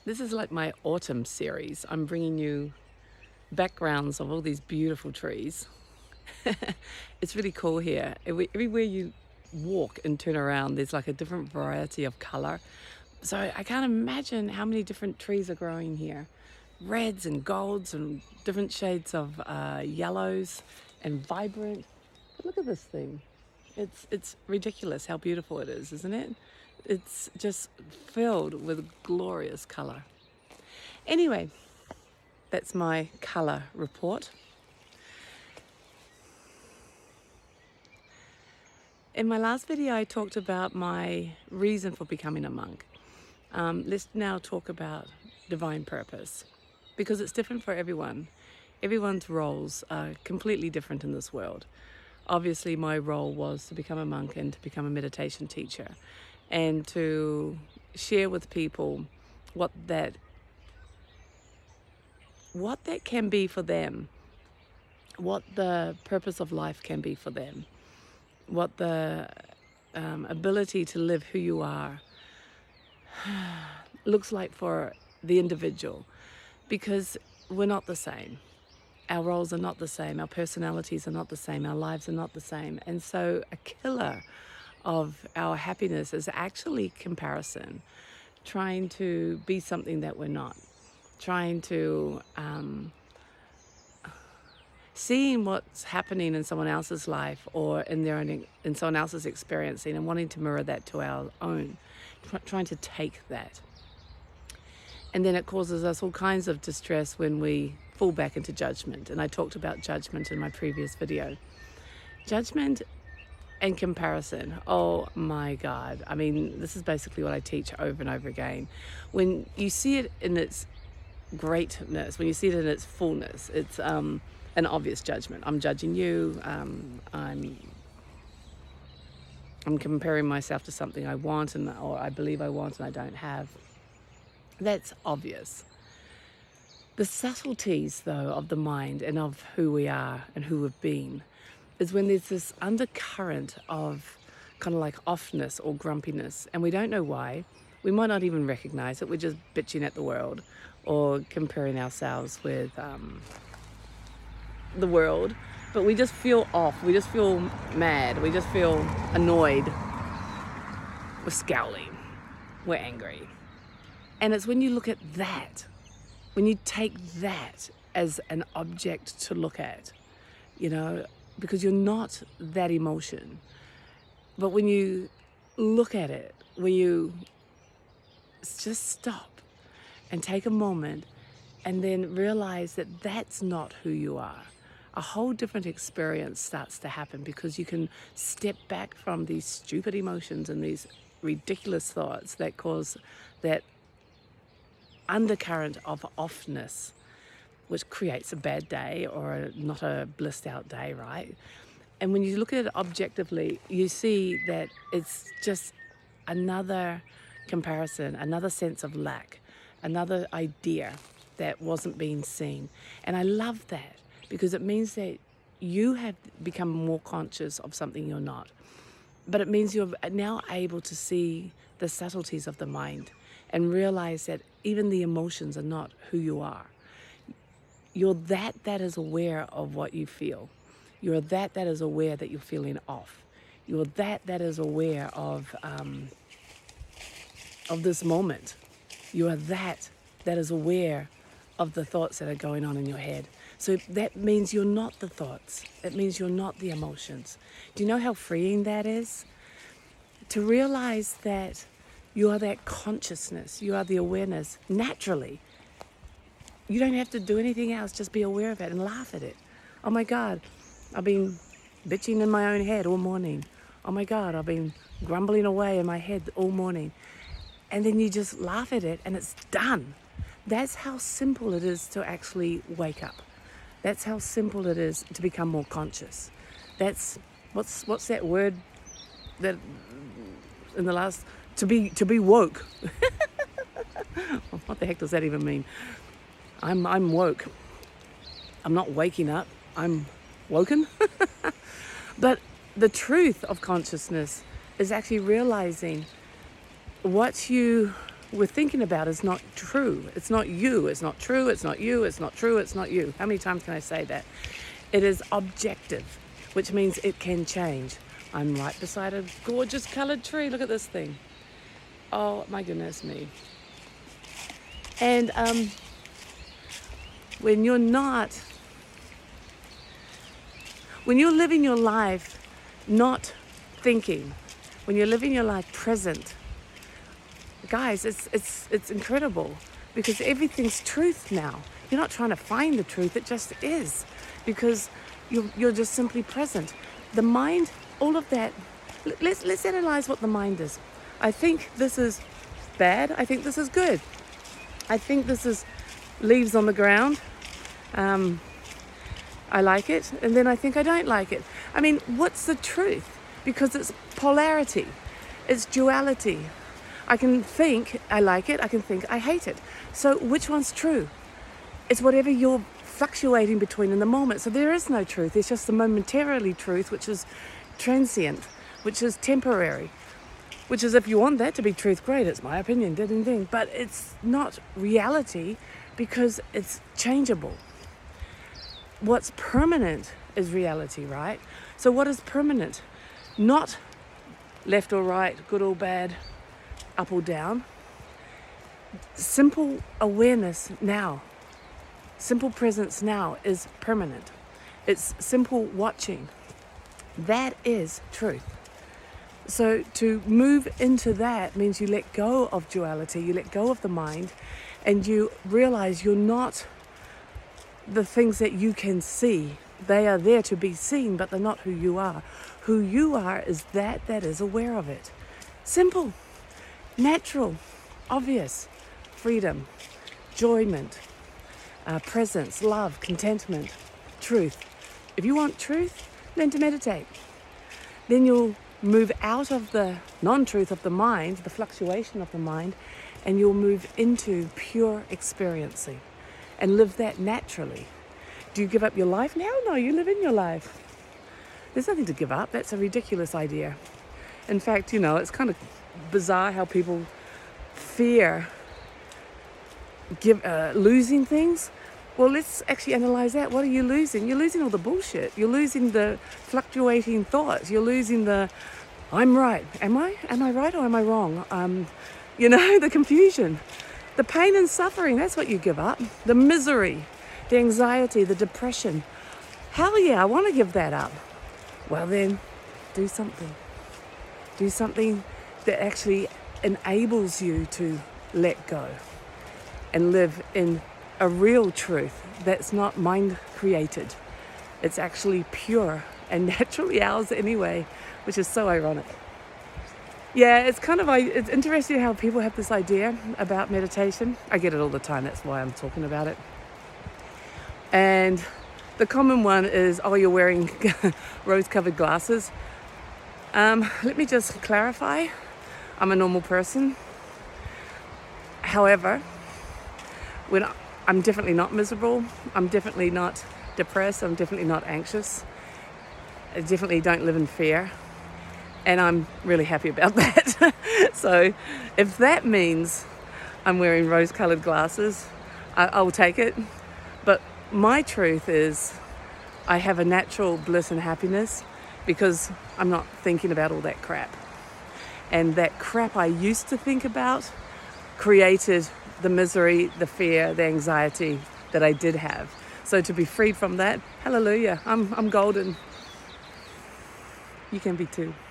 This is like my autumn series. I'm bringing you backgrounds of all these beautiful trees. It's really cool here. Everywhere you walk and turn around, there's like a different variety of color. So I can't imagine how many different trees are growing here. Reds and golds and different shades of yellows and vibrant. But look at this thing. It's ridiculous how beautiful it is, isn't it? It's just filled with glorious color. Anyway, that's my color report. In my last video, I talked about my reason for becoming a monk. Let's now talk about divine purpose, because it's different for everyone. Everyone's roles are completely different in this world. Obviously, my role was to become a monk and to become a meditation teacher and to share with people what that can be for them, what the purpose of life can be for them, what the ability to live who you are looks like for the individual, because we're not the same. Our roles are not the same, our personalities are not the same, our lives are not the same. And so a killer of our happiness is actually comparison, trying to be something that we're not, trying to seeing what's happening in someone else's life or in someone else's experiencing and wanting to mirror that to our own, trying to take that. And then it causes us all kinds of distress when we fall back into judgment. And I talked about judgment in my previous video. Judgment and comparison, oh my God. I mean, this is basically what I teach over and over again. When you see it in its greatness, when you see it in its fullness, it's an obvious judgment. I'm judging you. I'm comparing myself to something I want or I believe I want and I don't have. That's obvious. The subtleties, though, of the mind and of who we are and who we've been is when there's this undercurrent of kind of like offness or grumpiness, and we don't know why. We might not even recognize it. We're just bitching at the world or comparing ourselves with the world, but we just feel off. We just feel mad. We just feel annoyed. We're scowling. We're angry. And it's when you look at that, when you take that as an object to look at, because you're not that emotion. But when you look at it, when you just stop and take a moment and then realize that that's not who you are, a whole different experience starts to happen, because you can step back from these stupid emotions and these ridiculous thoughts that cause that undercurrent of offness, which creates a bad day or not a blissed out day, right? And when you look at it objectively, you see that it's just another comparison, another sense of lack, another idea that wasn't being seen. And I love that, because it means that you have become more conscious of something you're not. But it means you're now able to see the subtleties of the mind and realize that even the emotions are not who you are. You're that is aware of what you feel. You're that is aware that you're feeling off. You're that is aware of this moment. You are that is aware of the thoughts that are going on in your head. So that means you're not the thoughts. That means you're not the emotions. Do you know how freeing that is? To realize that you are that consciousness. You are the awareness naturally. You don't have to do anything else. Just be aware of it and laugh at it. Oh my God, I've been bitching in my own head all morning. Oh my God, I've been grumbling away in my head all morning. And then you just laugh at it and it's done. That's how simple it is to actually wake up. That's how simple it is to become more conscious. That's what's that word that in the last to be woke. What the heck does that even mean? I'm woke. I'm not waking up. I'm woken. But the truth of consciousness is actually realizing what you we're thinking about is not true. It's not you. It's not true. It's not you. It's not true. It's not you. How many times can I say that? It is objective, which means it can change. I'm right beside a gorgeous coloured tree. Look at this thing. Oh my goodness me. And when you're living your life not thinking, when you're living your life present, guys, it's incredible, because everything's truth now. You're not trying to find the truth, it just is, because you're just simply present. The mind, all of that, let's analyze what the mind is. I think this is bad, I think this is good. I think this is leaves on the ground. I like it, and then I think I don't like it. I mean, what's the truth? Because it's polarity, it's duality. I can think I like it, I can think I hate it. So which one's true? It's whatever you're fluctuating between in the moment. So there is no truth, it's just the momentarily truth, which is transient, which is temporary. Which is, if you want that to be truth, great, it's my opinion, ding, ding. But it's not reality, because it's changeable. What's permanent is reality, right? So what is permanent? Not left or right, good or bad, up or down. Simple awareness now, simple presence now is permanent. It's simple watching. That is truth. So to move into that means you let go of duality, you let go of the mind, and you realize you're not the things that you can see. They are there to be seen, but they're not who you are. Who you are is that is aware of it. Simple, natural, obvious, freedom, enjoyment, presence, love, contentment, truth. If you want truth, learn to meditate. Then you'll move out of the non-truth of the mind, the fluctuation of the mind, and you'll move into pure experiencing and live that naturally. Do you give up your life now? No, you live in your life. There's nothing to give up. That's a ridiculous idea. In fact, it's kind of bizarre how people fear losing things. Well, let's actually analyze that. What are you losing? You're losing all the bullshit. You're losing the fluctuating thoughts. You're losing the, I'm right. Am I? Am I right or am I wrong? The confusion. The pain and suffering, that's what you give up. The misery, the anxiety, the depression. Hell yeah, I want to give that up. Well then, do something. Do something that actually enables you to let go and live in a real truth that's not mind created. It's actually pure and naturally ours anyway, which is so ironic. Yeah, it's interesting how people have this idea about meditation. I get it all the time, that's why I'm talking about it. And the common one is, you're wearing rose-colored glasses. Let me just clarify. I'm a normal person. However, I'm definitely not miserable. I'm definitely not depressed. I'm definitely not anxious. I definitely don't live in fear. And I'm really happy about that. So if that means I'm wearing rose-colored glasses, I'll take it. But my truth is I have a natural bliss and happiness because I'm not thinking about all that crap. And that crap I used to think about created the misery, the fear, the anxiety that I did have. So to be freed from that, hallelujah, I'm golden. You can be too.